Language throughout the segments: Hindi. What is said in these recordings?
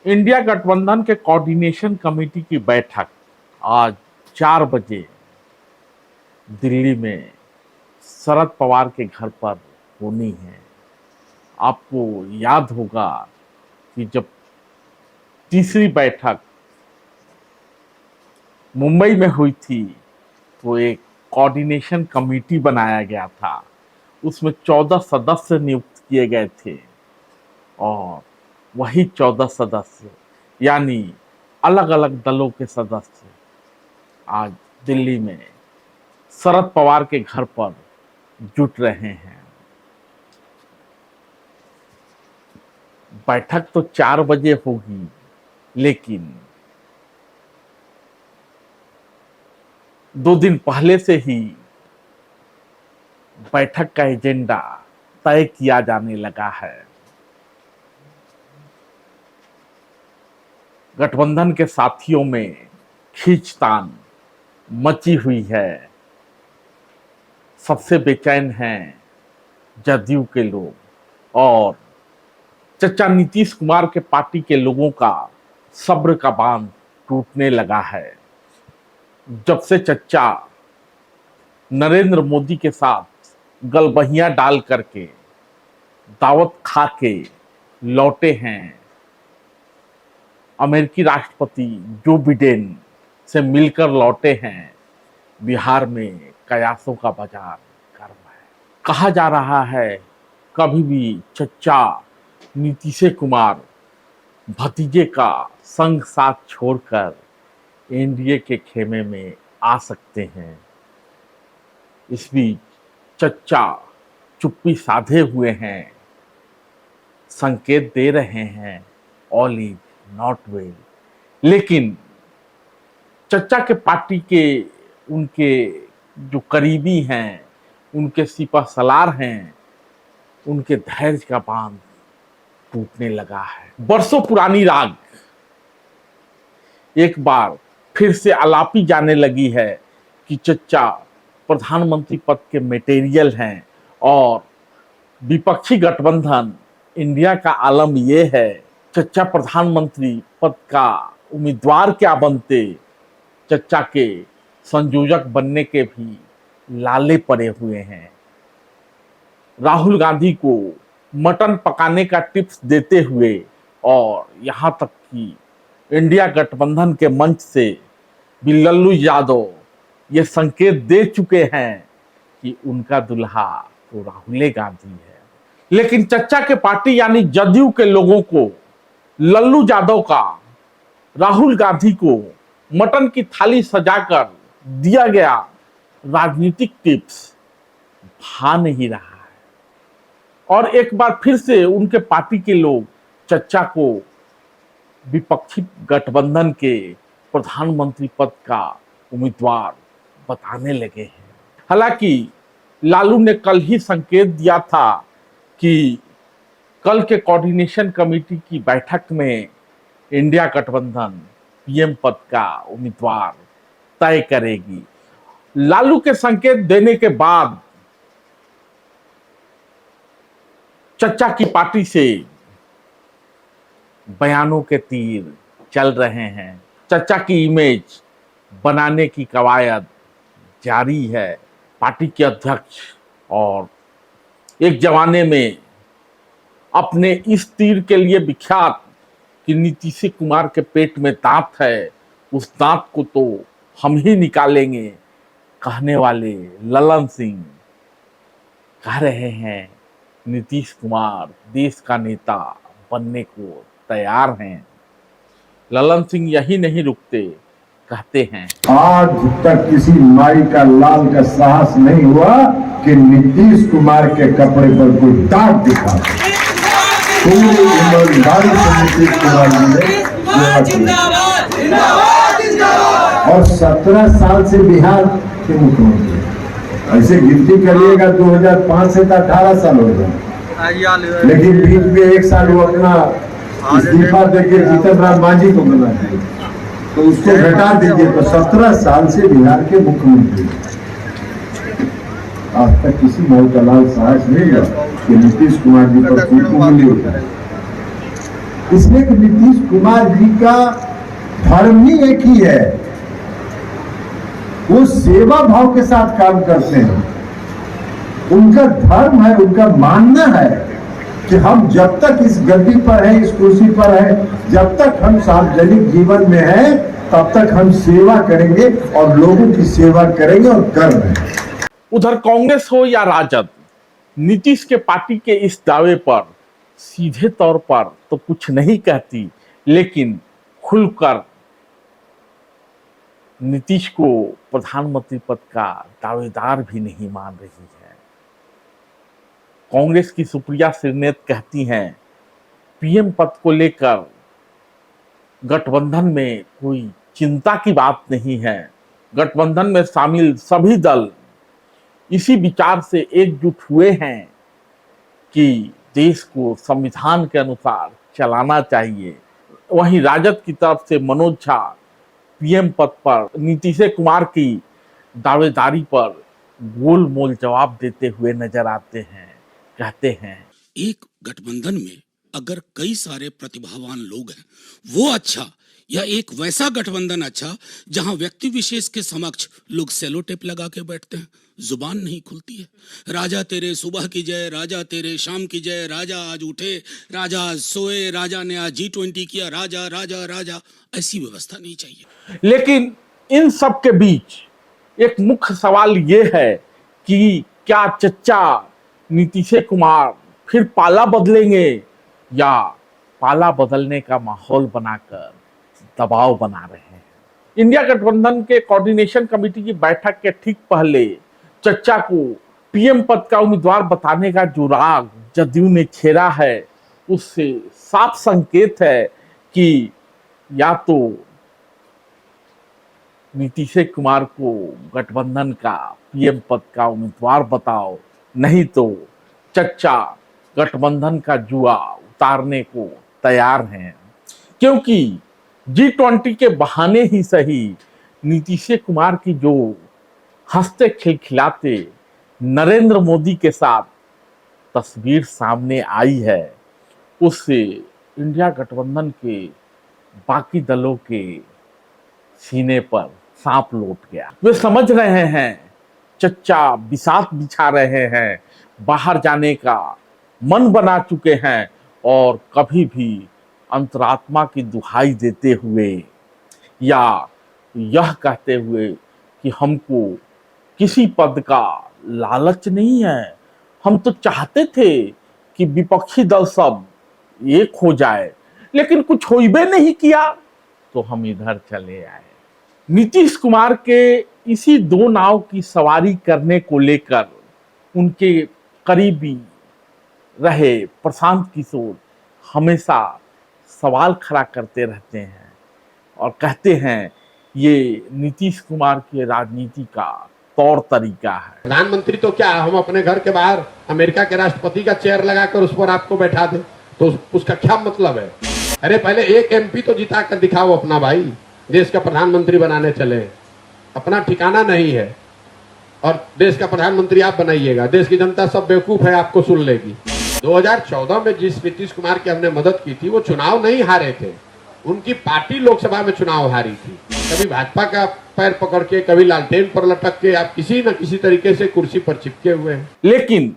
इंडिया गठबंधन के कोऑर्डिनेशन कमेटी की बैठक आज 4 बजे दिल्ली में शरद पवार के घर पर होनी है। आपको याद होगा कि जब तीसरी बैठक मुंबई में हुई थी तो एक कोऑर्डिनेशन कमेटी बनाया गया था। उसमें 14 सदस्य नियुक्त किए गए थे और वही 14 सदस्य यानी अलग अलग दलों के सदस्य आज दिल्ली में शरद पवार के घर पर जुट रहे हैं। बैठक तो 4 बजे होगी, लेकिन 2 दिन पहले से ही बैठक का एजेंडा तय किया जाने लगा है। गठबंधन के साथियों में खींचतान मची हुई है। सबसे बेचैन हैं जदयू के लोग और चचा नीतीश कुमार के पार्टी के लोगों का सब्र का बांध टूटने लगा है। जब से चचा नरेंद्र मोदी के साथ गलबहियां डाल करके दावत खा के लौटे हैं, अमेरिकी राष्ट्रपति जो बिडेन से मिलकर लौटे हैं, बिहार में कयासों का बाजार गर्म है। कहा जा रहा है कभी भी चचा नीतीश कुमार भतीजे का संग साथ छोड़कर एनडीए के खेमे में आ सकते हैं। इस बीच चचा चुप्पी साधे हुए हैं, संकेत दे रहे हैं ऑल इज नॉट वेल। लेकिन चचा के पार्टी के उनके जो करीबी हैं, उनके सिपह सलार हैं, उनके धैर्य का बांध टूटने लगा है। बरसों पुरानी राग एक बार फिर से आलापी जाने लगी है कि चचा प्रधानमंत्री पद के मटेरियल हैं और विपक्षी गठबंधन इंडिया का आलम यह है, चचा प्रधानमंत्री पद का उम्मीदवार क्या बनते, चचा के संयोजक बनने के भी लाले पड़े हुए हैं। राहुल गांधी को मटन पकाने का टिप्स देते हुए और यहां तक कि इंडिया गठबंधन के मंच से भी लल्लू यादव ये संकेत दे चुके हैं कि उनका दुल्हा तो राहुल गांधी है। लेकिन चचा के पार्टी यानी जदयू के लोगों को लल्लू यादव का राहुल गांधी को मटन की थाली सजाकर दिया गया राजनीतिक टिप्स भा नहीं रहा है और एक बार फिर से उनके पार्टी के लोग चचा को विपक्षी गठबंधन के प्रधानमंत्री पद का उम्मीदवार बताने लगे हैं। हालांकि लालू ने कल ही संकेत दिया था कि कल के कोऑर्डिनेशन कमेटी की बैठक में इंडिया गठबंधन पीएम पद का उम्मीदवार तय करेगी। लालू के संकेत देने के बाद चचा की पार्टी से बयानों के तीर चल रहे हैं। चचा की इमेज बनाने की कवायद जारी है। पार्टी के अध्यक्ष और एक जमाने में अपने इस तीर के लिए विख्यात कि नीतीश कुमार के पेट में दांत है, उस दांत को तो हम ही निकालेंगे कहने वाले ललन सिंह कह रहे हैं नीतीश कुमार देश का नेता बनने को तैयार हैं। ललन सिंह यही नहीं रुकते, कहते हैं आज तक किसी माई का लाल का साहस नहीं हुआ कि नीतीश कुमार के कपड़े पर कोई दाग दिखा। पूरी ईमानदारी से नीतीश कुमार जी ने और 17 साल से बिहार के मुख्यमंत्री, ऐसे गिनती करिएगा 2005 से 18 साल हो गए, लेकिन बीच में 1 साल वो अपना इस्तीफा देके जीतन राम मांझी को बना दिए, तो उसको घटा दीजिए तो 17 साल से बिहार के मुख्यमंत्री। आज तक किसी माई का लाल साहस नहीं हुआ कि नीतीश कुमार जी पर कोई उंगली उठाए। इसलिए कि नीतीश कुमार जी का धर्म ही एक ही है, वो सेवा भाव के साथ काम करते हैं। उनका धर्म है, उनका मानना है कि हम जब तक इस गद्दी पर है, इस कुर्सी पर है, जब तक हम सार्वजनिक जीवन में हैं, तब तक हम सेवा करेंगे और लोगों की सेवा करेंगे और कर रहे हैं। उधर कांग्रेस हो या राजद, नीतीश के पार्टी के इस दावे पर सीधे तौर पर तो कुछ नहीं कहती, लेकिन खुलकर नीतीश को प्रधानमंत्री पद का दावेदार भी नहीं मान रही है। कांग्रेस की सुप्रिया श्रीनेत कहती हैं, पीएम पद को लेकर गठबंधन में कोई चिंता की बात नहीं है। गठबंधन में शामिल सभी दल इसी विचार से एकजुट हुए हैं कि देश को संविधान के अनुसार चलाना चाहिए। वहीं राजद की तरफ से मनोज झा पीएम पद पर नीतीश कुमार की दावेदारी पर गोलमोल जवाब देते हुए नजर आते हैं। कहते हैं, एक गठबंधन में अगर कई सारे प्रतिभावान लोग हैं वो अच्छा, या एक वैसा गठबंधन अच्छा जहां व्यक्ति विशेष के समक्ष लोग सेलो टेप लगा के बैठते हैं, जुबान नहीं खुलती है। राजा तेरे सुबह की जय, राजा तेरे शाम की जय, राजा आज उठे, राजा आज सोए, राजा ने आज G20 किया, राजा राजा राजा, ऐसी व्यवस्था नहीं चाहिए। लेकिन इन सब के बीच एक मुख्य सवाल ये है कि क्या चच्चा नीतीश कुमार फिर पाला बदलेंगे या पाला बदलने का माहौल बनाकर दबाव बना रहे हैं। इंडिया गठबंधन के कोऑर्डिनेशन कमेटी की बैठक के ठीक पहले चच्चा को पीएम पद का उम्मीदवार बताने का जो राग जदयू ने छेड़ा है, उससे साफ संकेत है कि या तो नीतीश कुमार को गठबंधन का पीएम पद का उम्मीदवार बताओ, नहीं तो चच्चा गठबंधन का जुआ उतारने को तैयार हैं। क्योंकि G20 के बहाने ही सही नीतीश कुमार की जो हंसते खिलखिलाते नरेंद्र मोदी के साथ तस्वीर सामने आई है, उससे इंडिया गठबंधन के बाकी दलों के सीने पर सांप लौट गया। वे समझ रहे हैं चच्चा बिसात बिछा रहे हैं, बाहर जाने का मन बना चुके हैं और कभी भी अंतरात्मा की दुहाई देते हुए या यह कहते हुए कि हमको किसी पद का लालच नहीं है, हम तो चाहते थे कि विपक्षी दल सब एक हो जाए, लेकिन कुछ हो ही नहीं किया तो हम इधर चले आए। नीतीश कुमार के इसी दो नाव की सवारी करने को लेकर उनके करीबी रहे प्रशांत किशोर हमेशा सवाल खड़ा करते रहते हैं और कहते हैं ये नीतीश कुमार की राजनीति का तौर तरीका है। प्रधानमंत्री तो क्या, हम अपने घर के बाहर अमेरिका के राष्ट्रपति का चेयर लगाकर उस पर आपको बैठा दे तो उसका क्या मतलब है? अरे पहले एक एमपी तो जिता कर दिखाओ अपना भाई, देश का प्रधानमंत्री बनाने चले। अपना ठिकाना नहीं है और देश का प्रधानमंत्री आप बनाइएगा, देश की जनता सब बेवकूफ है, आपको सुन लेगी। 2014 में जिस नीतीश कुमार की हमने मदद की थी वो चुनाव नहीं हारे थे, उनकी पार्टी लोकसभा में चुनाव हारी थी। कभी भाजपा का पैर पकड़ के, कभी लालटेन पर लटक के, आप किसी न किसी तरीके से कुर्सी पर चिपके हुए हैं। लेकिन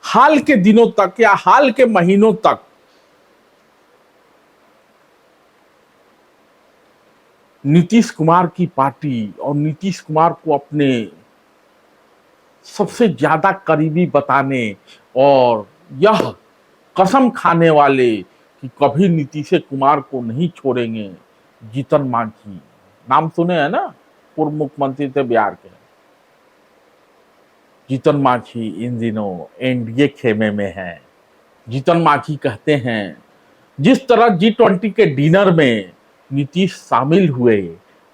हाल के दिनों तक या हाल के महीनों तक नीतीश कुमार की पार्टी और नीतीश कुमार को अपने सबसे ज्यादा करीबी बताने और यह कसम खाने वाले कि कभी नीतीश कुमार को नहीं छोड़ेंगे, जीतन मांझी नाम सुने हैं ना, पूर्व मुख्यमंत्री थे बिहार के। जीतन मांझी इन दिनों एनडीए खेमे में है। जीतन मांझी कहते हैं जिस तरह G20 के डिनर में नीतीश शामिल हुए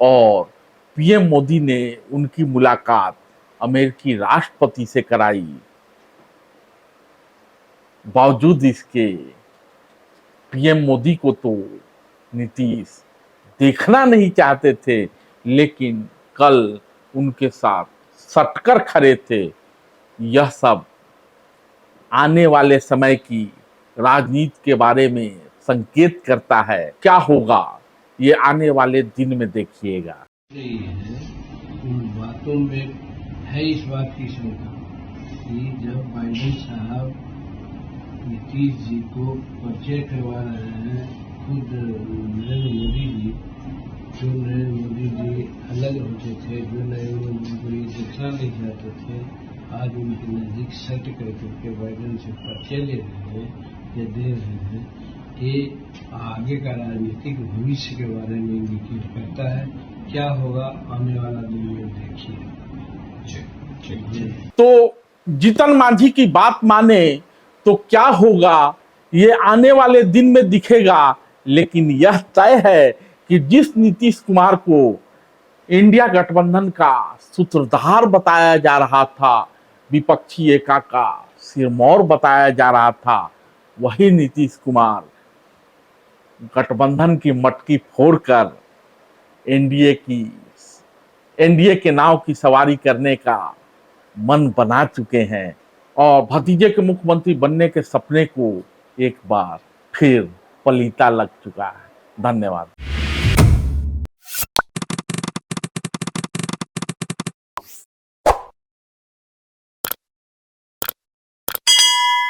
और पीएम मोदी ने उनकी मुलाकात अमेरिकी राष्ट्रपति से कराई, बावजूद इसके पीएम मोदी को तो नीतीश देखना नहीं चाहते थे, लेकिन कल उनके साथ सटकर खड़े थे। यह सब आने वाले समय की राजनीति के बारे में संकेत करता है। क्या होगा ये आने वाले दिन में देखिएगा। रही है उन बातों में है इस बात की शंका कि जब बाइडेन साहब नीतीश जी को परिचय करवा रहे हैं, खुद नरेंद्र मोदी जी, जो नरेंद्र मोदी जी अलग होते थे, जो नरेंद्र मोदी को ये देखना नहीं चाहते थे, आज उनके नजदीक सट करके बाइडेन से परिचय ले रहे हैं या दे रहे हैं। ये आगे का राजनीतिक भविष्य के बारे में इंडिकेट करता है। क्या होगा आने वाला दिन में देखिए। तो जीतन मांझी की बात माने तो क्या होगा ये आने वाले दिन में दिखेगा, लेकिन यह तय है कि जिस नीतीश कुमार को इंडिया गठबंधन का सूत्रधार बताया जा रहा था, विपक्षी एकता का सिरमौर बताया जा रहा था, वही नीतीश कुमार गठबंधन की मटकी फोड़कर एनडीए के नाव की सवारी करने का मन बना चुके हैं और भतीजे के मुख्यमंत्री बनने के सपने को एक बार फिर पलीता लग चुका है। धन्यवाद।